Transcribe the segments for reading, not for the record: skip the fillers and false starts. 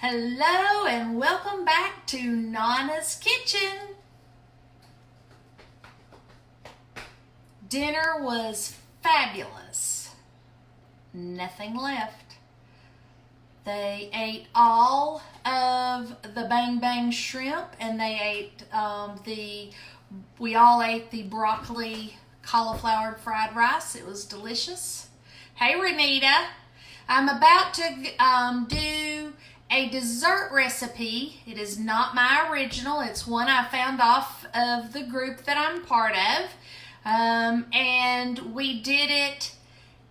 Hello and welcome back to Nonna's Kitchen. Dinner was fabulous. Nothing left. They ate all of the bang bang shrimp and they ate we all ate the broccoli cauliflower fried rice. It was delicious. Hey Renita, I'm about to do a dessert recipe. It is not my original. It's one I found off of the group that I'm part of. And we did it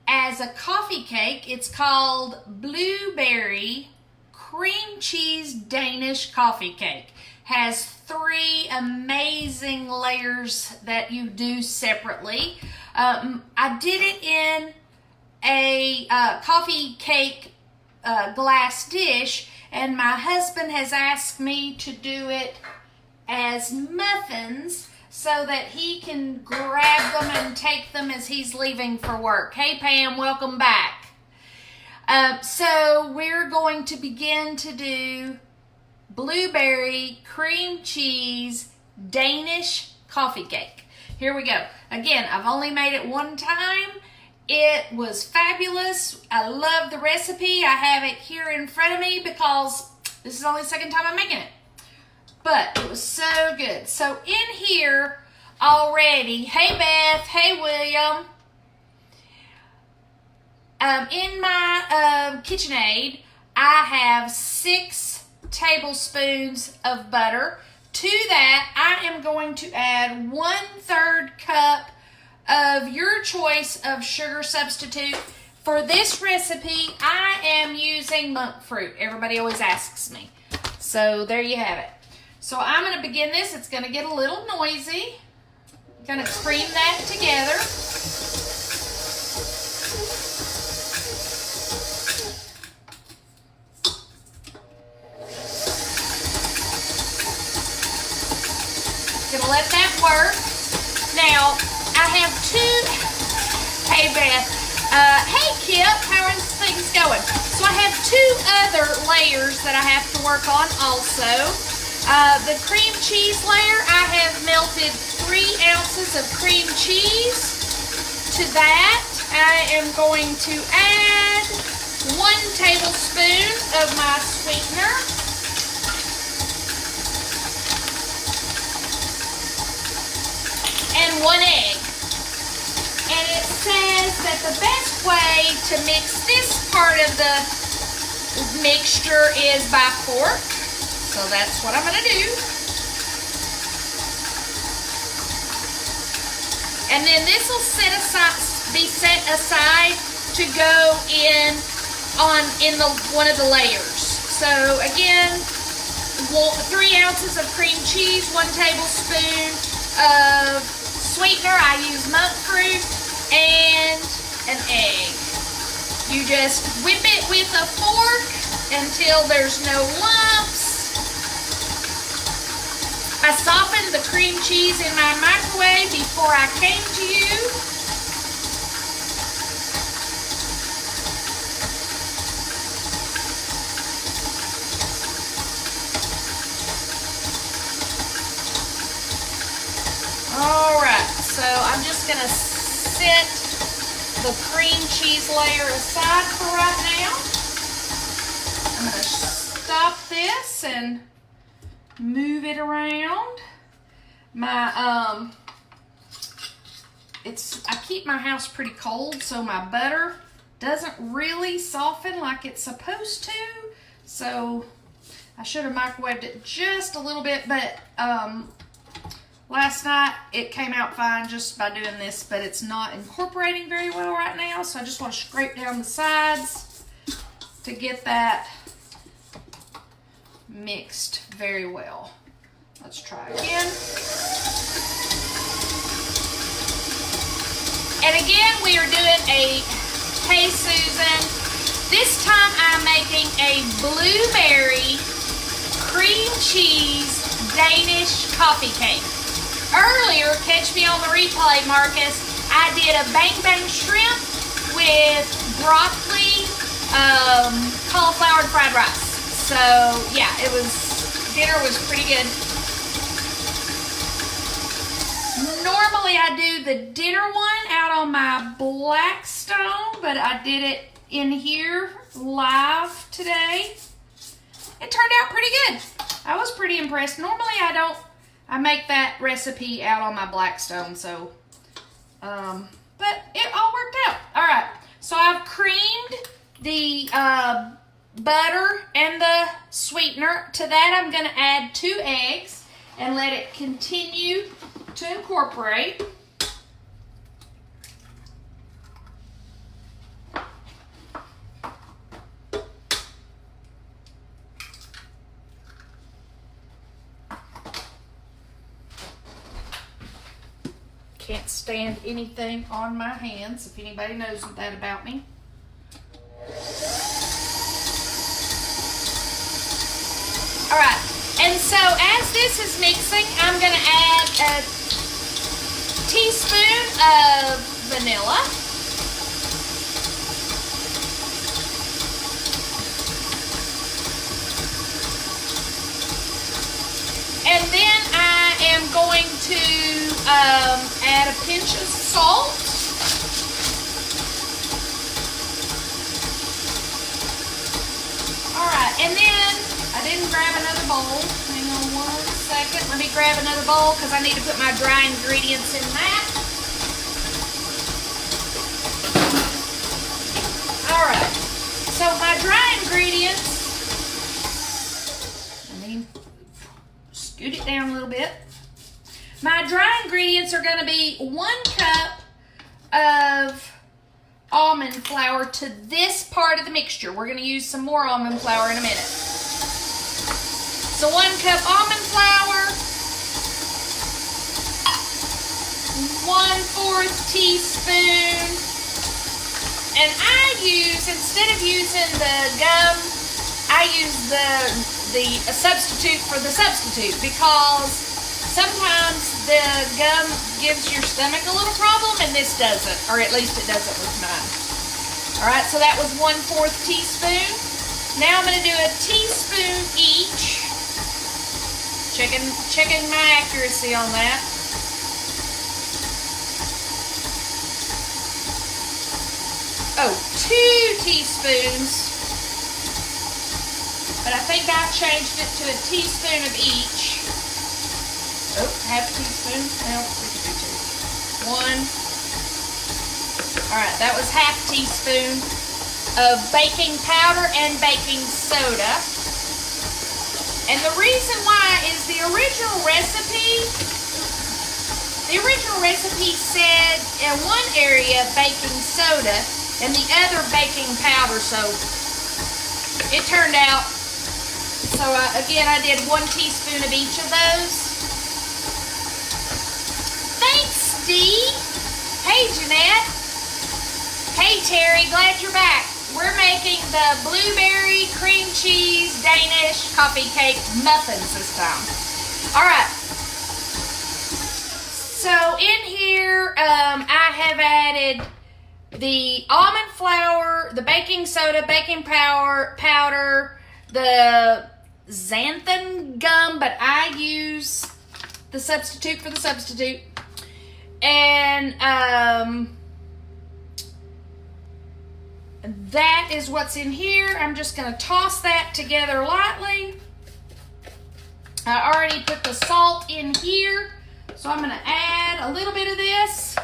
as a coffee cake. It's called Blueberry Cream Cheese Danish Coffee Cake. Has 3 amazing layers that you do separately. I did it in a coffee cake glass dish, and my husband has asked me to do it as muffins so that he can grab them and take them as he's leaving for work. Hey Pam, welcome back. So we're going to begin to do blueberry cream cheese Danish coffee cake. Here we go. Again, I've only made it one time. It was fabulous. I love the recipe. I have it here in front of me because this is only the second time I'm making it. But it was so good. So in here already, hey Beth, hey William. In my KitchenAid, I have 6 tablespoons of butter. To that, I am going to add 1/3 cup of your choice of sugar substitute. For this recipe, I am using monk fruit. Everybody always asks me. So there you have it. So I'm going to begin this. It's going to get a little noisy. I'm going to cream that together. Going to let that work. Now, I have 2, hey Beth, hey Kip, how are things going? So I have 2 other layers that I have to work on also. The cream cheese layer, I have melted 3 ounces of cream cheese. To that, I am going to add 1 tablespoon of my sweetener. And 1 egg. And it says that the best way to mix this part of the mixture is by fork. So that's what I'm going to do. And then this will be set aside to go in one of the layers. So again, 3 ounces of cream cheese, 1 tablespoon of sweetener. I use monk fruit and an egg. You just whip it with a fork until there's no lumps. I softened the cream cheese in my microwave before I came to you. So I'm just going to set the cream cheese layer aside for right now. I'm going to stop this and move it around. I keep my house pretty cold, so my butter doesn't really soften like it's supposed to. So I should have microwaved it just a little bit, but last night, it came out fine just by doing this, but it's not incorporating very well right now, so I just want to scrape down the sides to get that mixed very well. Let's try again. And again, we are doing a Hey Susan. This time I'm making a blueberry cream cheese Danish coffee cake. Earlier, catch me on the replay, Marcus, I did a bang bang shrimp with broccoli, cauliflower fried rice. So yeah, dinner was pretty good. Normally I do the dinner one out on my Blackstone, but I did it in here live today. It turned out pretty good. I was pretty impressed. Normally I make that recipe out on my Blackstone, so, but it all worked out. All right, so I've creamed the butter and the sweetener. To that, I'm gonna add 2 eggs and let it continue to incorporate. Can't stand anything on my hands, if anybody knows that about me. All right, and so as this is mixing, I'm gonna add a teaspoon of vanilla. And then I am going to add a pinch of salt. All right, and then I didn't grab another bowl. Hang on one second. Let me grab another bowl because I need to put my dry ingredients in that. All right, so my dry ingredients, scoot it down a little bit. My dry ingredients are going to be 1 cup of almond flour to this part of the mixture. We're going to use some more almond flour in a minute. So 1 cup almond flour, 1/4 teaspoon, and I use, instead of using the gum, I use the substitute for the substitute, because sometimes the gum gives your stomach a little problem and this doesn't, or at least it doesn't with mine. All right, so that was 1/4 teaspoon. Now I'm going to do a teaspoon each. Checking my accuracy on that. Oh, 2 teaspoons. But I think I changed it to a teaspoon of each. Oh, 1/2 teaspoon. Well, we can do 2. 1. All right, that was 1/2 teaspoon of baking powder and baking soda. And the reason why is the original recipe said in one area baking soda and the other baking powder, so it turned out, so again I did 1 teaspoon of each of those. Thanks, Dee. Hey, Jeanette. Hey, Terry, glad you're back. We're making the blueberry cream cheese Danish coffee cake muffins this time. All right. So in here, I have added the almond flour, the baking soda, baking powder, the xanthan gum, but I use the substitute for the substitute. And that is what's in here. I'm just going to toss that together lightly. I already put the salt in here, so I'm going to add a little bit of this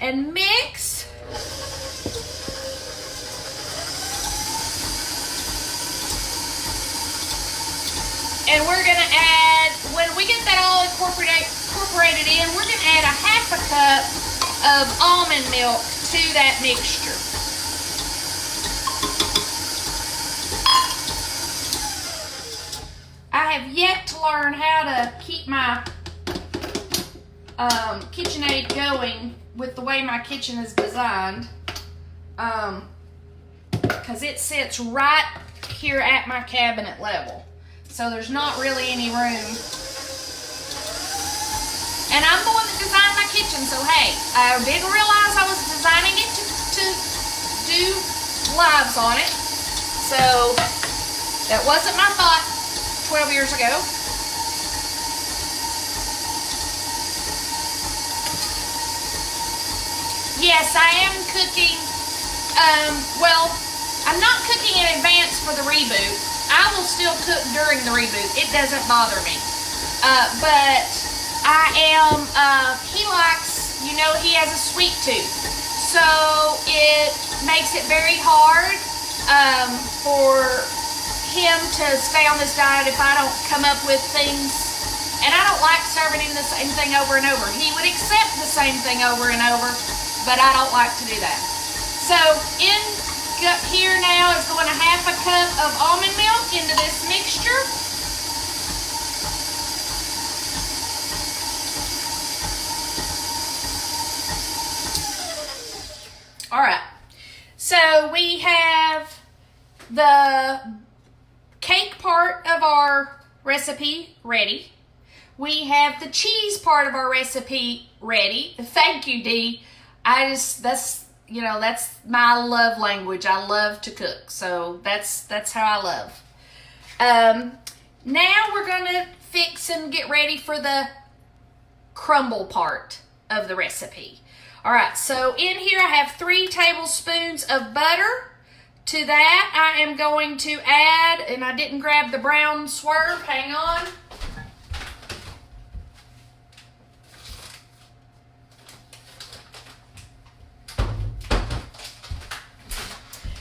and mix. And we're going to add, when we get that all incorporated in, we're going to add a 1/2 cup of almond milk to that mixture. I have yet to learn how to keep my KitchenAid going with the way my kitchen is designed, because it sits right here at my cabinet level, so there's not really any room. And I'm the one that designed my kitchen, so hey, I didn't realize I was designing it to do lives on it, so That wasn't my thought 12 years ago. Yes, I am cooking. Well, I'm not cooking in advance for the reboot. I will still cook during the reboot. It doesn't bother me. But I am, he likes, you know, he has a sweet tooth. So it makes it very hard for him to stay on this diet if I don't come up with things. And I don't like serving him the same thing over and over. He would accept the same thing over and over, but I don't like to do that. So in here now is going 1/2 cup of almond milk into this mixture. All right, so we have the cake part of our recipe ready. We have the cheese part of our recipe ready. Thank you, Dee. That's my love language. I love to cook, so that's how I love. Now we're gonna fix and get ready for the crumble part of the recipe. All right, so in here I have 3 tablespoons of butter. To that I am going to add, and I didn't grab the brown swerve, hang on.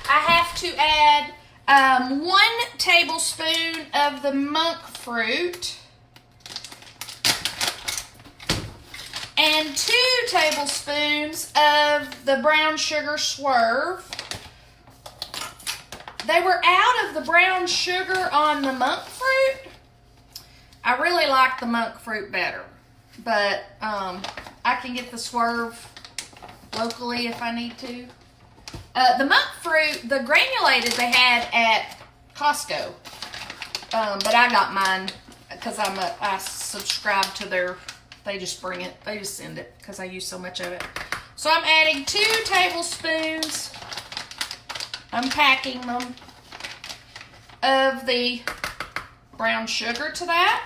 I have to add 1 tablespoon of the monk fruit and 2 tablespoons of the brown sugar swerve. They were out of the brown sugar on the monk fruit. I really like the monk fruit better, but I can get the swerve locally if I need to. The monk fruit, the granulated they had at Costco, but I got mine because I subscribe to their. They just bring it. They just send it because I use so much of it. So I'm adding 2 tablespoons. I'm packing them of the brown sugar to that,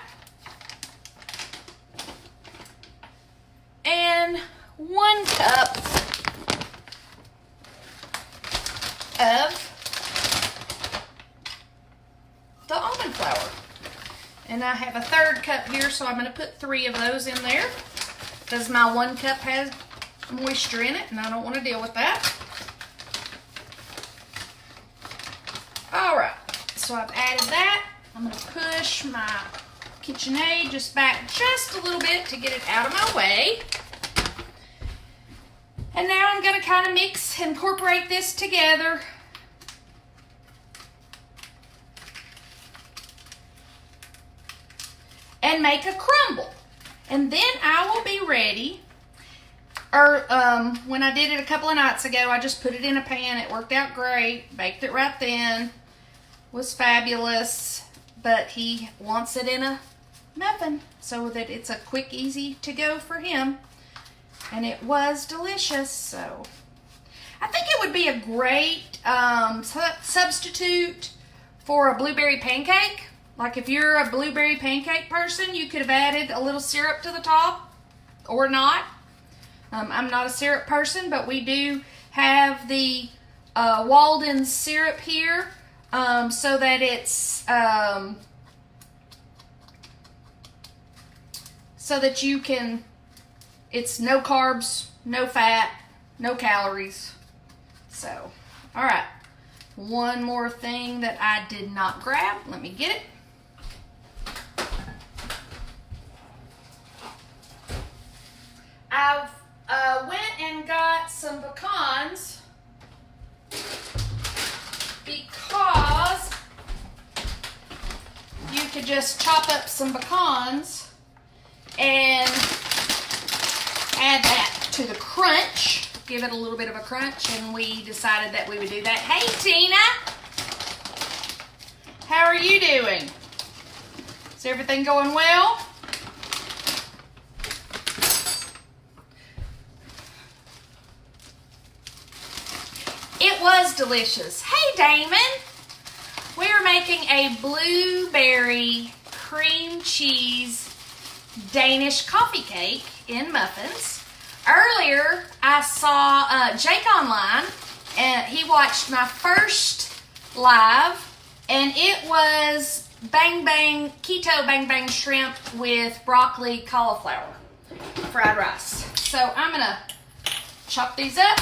and 1 cup of the almond flour. And I have a 1/3 cup here, so I'm going to put 3 of those in there because my 1 cup has moisture in it and I don't want to deal with that. All right, so I've added that. I'm going to push my KitchenAid just back just a little bit to get it out of my way. And now I'm going to kind of mix, incorporate this together. And make a crumble. And then I will be ready. When I did it a couple of nights ago, I just put it in a pan. It worked out great. Baked it right then. Was fabulous. But he wants it in a muffin so that it's a quick, easy to go for him. And it was delicious. So I think it would be a great substitute for a blueberry pancake. Like if you're a blueberry pancake person, you could have added a little syrup to the top or not. I'm not a syrup person, but we do have the Walden syrup here so that it's so that you can, it's no carbs, no fat, no calories. So, all right. One more thing that I did not grab. Let me get it. I've went and got some pecans because you could just chop up some pecans and add that to the crunch, give it a little bit of a crunch, and we decided that we would do that. Hey Tina, how are you doing? Is everything going well? It was delicious. Hey Damon, We are making a blueberry cream cheese Danish coffee cake in muffins. Earlier, I saw Jake online, and he watched my first live, and it was keto bang bang shrimp with broccoli cauliflower fried rice. So I'm gonna chop these up.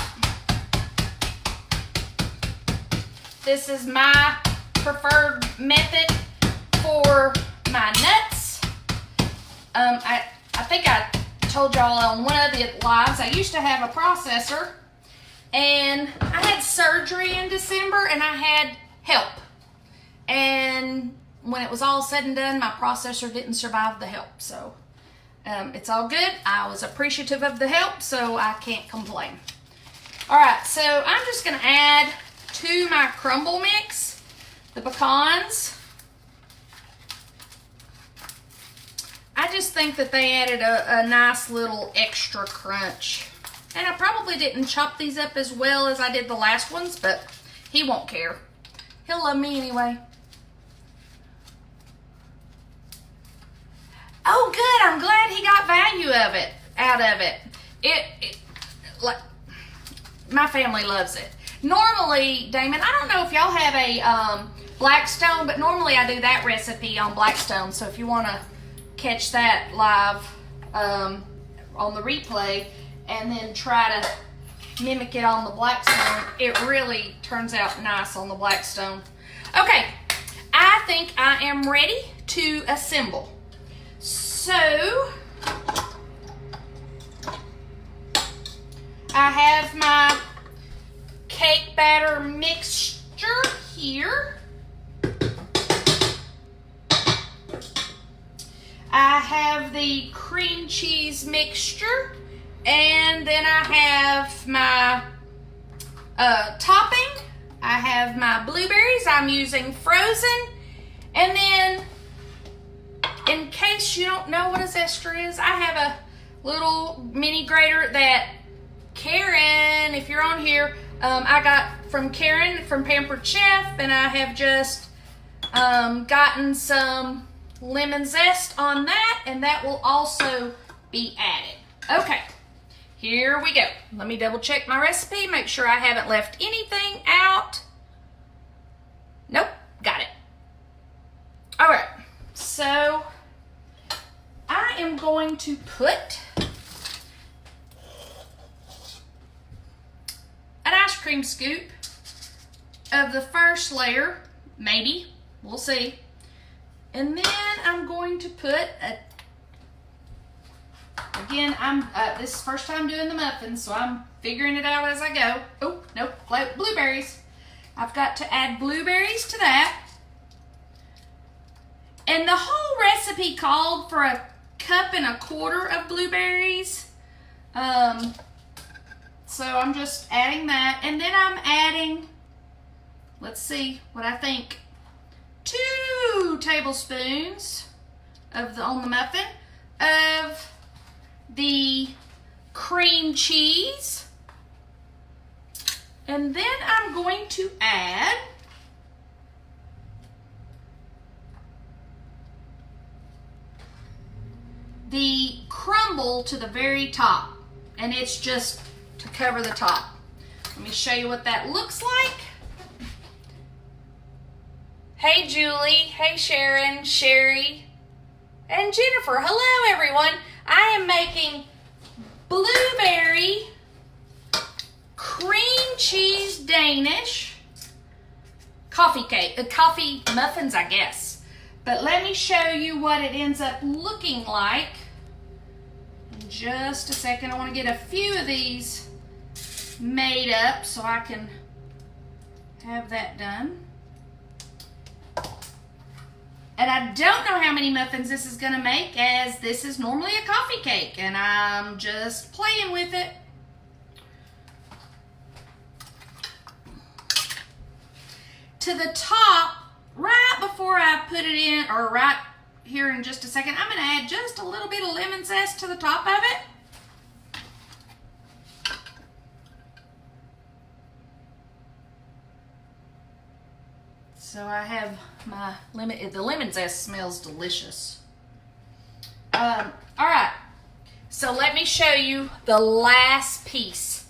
This is my preferred method for my nuts. I think I told y'all on one of the lives, I used to have a processor, and I had surgery in December, and I had help. And when it was all said and done, my processor didn't survive the help. So it's all good. I was appreciative of the help, so I can't complain. All right, so I'm just gonna add to my crumble mix the pecans. I just think that they added a nice little extra crunch. And I probably didn't chop these up as well as I did the last ones, but he won't care. He'll love me anyway. Oh, good. I'm glad he got value out of it. Like, my family loves it. Normally, Damon, I don't know if y'all have a Blackstone, but normally I do that recipe on Blackstone. So if you want to catch that live on the replay and then try to mimic it on the Blackstone, it really turns out nice on the Blackstone. Okay, I think I am ready to assemble. So I have my cake batter mixture here. I have the cream cheese mixture, and then I have my topping. I have my blueberries. I'm using frozen. And then, in case you don't know what a zester is, I have a little mini grater that Karen, if you're on here, I got from Karen from Pampered Chef, and I have just gotten some lemon zest on that, and that will also be added. Okay, here we go. Let me double check my recipe, make sure I haven't left anything out. Nope, got it. All right, so I am going to put an ice cream scoop of the first layer, maybe, we'll see. And then I'm going to put again, this is the first time doing the muffins, so I'm figuring it out as I go. Oh, nope, blueberries. I've got to add blueberries to that. And the whole recipe called for 1.25 cups of blueberries. So I'm just adding that. And then I'm adding, let's see what I think, 2 tablespoons on the muffin of the cream cheese. And then I'm going to add the crumble to the very top. And it's just to cover the top. Let me show you what that looks like. Hey Julie, hey Sharon, Sherry, and Jennifer. Hello everyone. I am making blueberry cream cheese Danish coffee muffins, I guess. But let me show you what it ends up looking like in just a second. I want to get a few of these made up so I can have that done. And I don't know how many muffins this is going to make, as this is normally a coffee cake, and I'm just playing with it. To the top, right before I put it in, or right here in just a second, I'm going to add just a little bit of lemon zest to the top of it. So I have my lemon. The lemon zest smells delicious. All right. So let me show you the last piece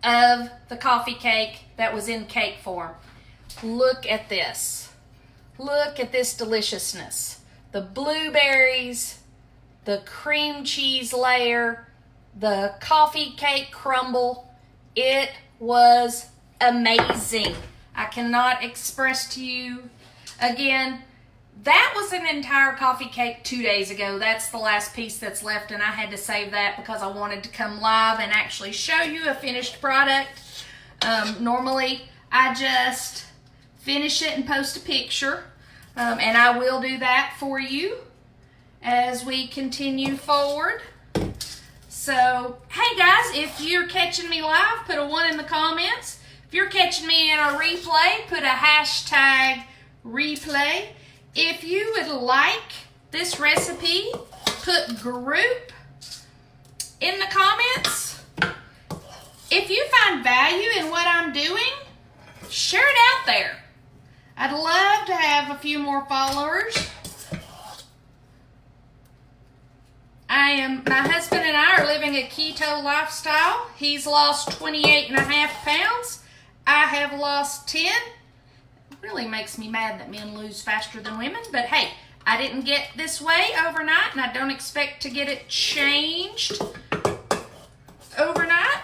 of the coffee cake that was in cake form. Look at this. Look at this deliciousness. The blueberries, the cream cheese layer, the coffee cake crumble. It was amazing. I cannot express to you again. That was an entire coffee cake 2 days ago. That's the last piece that's left, and I had to save that because I wanted to come live and actually show you a finished product. Normally, I just finish it and post a picture, and I will do that for you as we continue forward. So, hey guys, if you're catching me live, put a 1 in the comments. If you're catching me in a replay, put a hashtag replay. If you would like this recipe, put group in the comments. If you find value in what I'm doing, share it out there. I'd love to have a few more followers. My husband and I are living a keto lifestyle. He's lost 28.5 pounds. I have lost 10. It really makes me mad that men lose faster than women, but hey, I didn't get this way overnight, and I don't expect to get it changed overnight.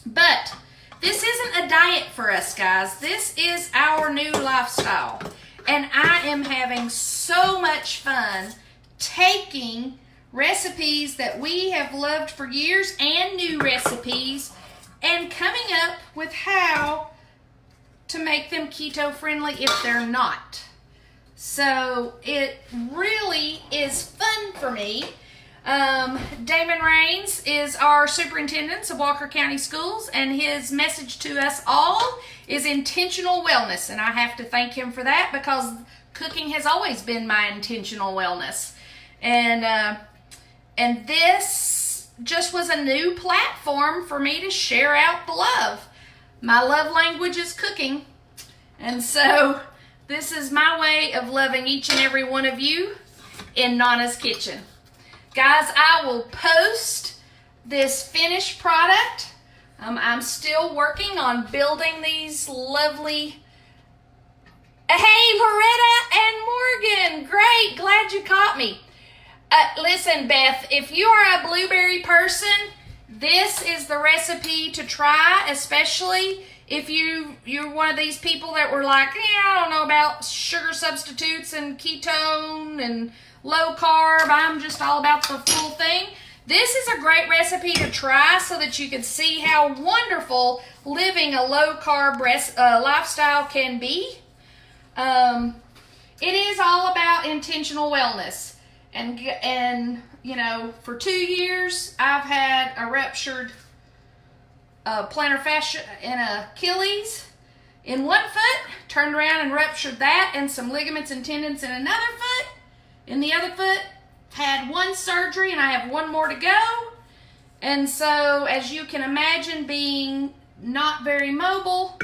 But this isn't a diet for us, guys. This is our new lifestyle, and I am having so much fun taking recipes that we have loved for years and new recipes and coming up with how to make them keto friendly if they're not. So it really is fun for me. Damon Raines is our superintendent of Walker County Schools, and his message to us all is intentional wellness, and I have to thank him for that because cooking has always been my intentional wellness. And this just was a new platform for me to share out the love. My love language is cooking, and so this is my way of loving each and every one of you in Nonna's Kitchen. Guys, I will post this finished product. I'm still working on building these lovely... Hey, Loretta and Morgan, great, glad you caught me. Listen, Beth, if you are a blueberry person, this is the recipe to try, especially if you're one of these people that were like, I don't know about sugar substitutes and ketone and low carb. I'm just all about the full thing. This is a great recipe to try so that you can see how wonderful living a low carb lifestyle can be. It is all about intentional wellness. And you know, for 2 years, I've had a ruptured plantar fascia and Achilles in one foot, turned around and ruptured that, and some ligaments and tendons in another foot. In the other foot, had 1 surgery, and I have 1 more to go. And so, as you can imagine, being not very mobile,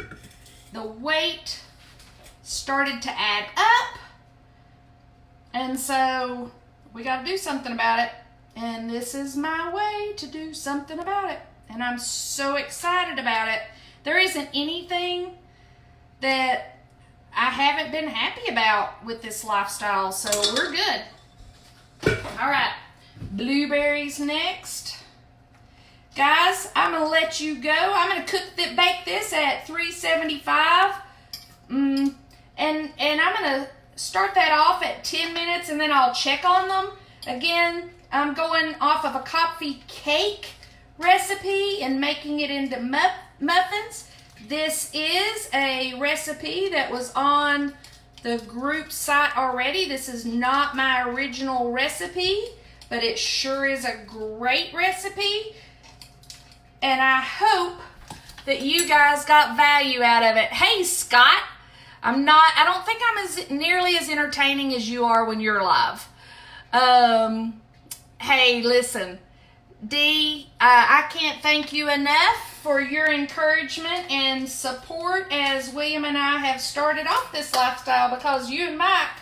the weight started to add up. And so we got to do something about it, and this is my way to do something about it, and I'm so excited about it. There isn't anything that I haven't been happy about with this lifestyle, so we're good. All right, blueberries next. Guys, I'm going to let you go. I'm going to bake this at 375, and I'm going to start that off at 10 minutes, and then I'll check on them. Again, I'm going off of a coffee cake recipe and making it into muffins. This is a recipe that was on the group site already. This is not my original recipe, but it sure is a great recipe, and I hope that you guys got value out of it. Hey, Scott. I don't think I'm nearly as entertaining as you are when you're live. Hey, listen, Dee, I can't thank you enough for your encouragement and support as William and I have started off this lifestyle, because you and Mike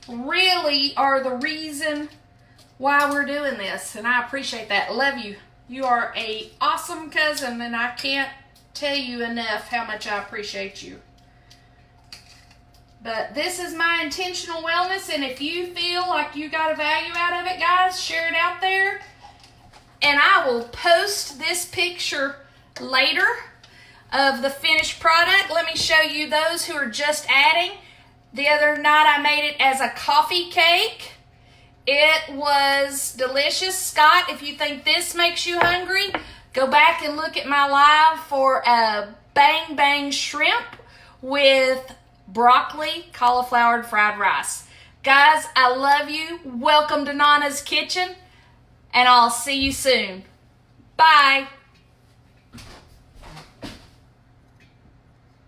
really are the reason why we're doing this, and I appreciate that. Love you. You are a awesome cousin, and I can't tell you enough how much I appreciate you. But this is my intentional wellness, and if you feel like you got a value out of it, guys, share it out there. And I will post this picture later of the finished product. Let me show you those who are just adding. The other night I made it as a coffee cake. It was delicious. Scott, if you think this makes you hungry, go back and look at my live for a bang bang shrimp with broccoli, cauliflower, and fried rice. Guys, I love you. Welcome to Nonna's Kitchen, and I'll see you soon. Bye.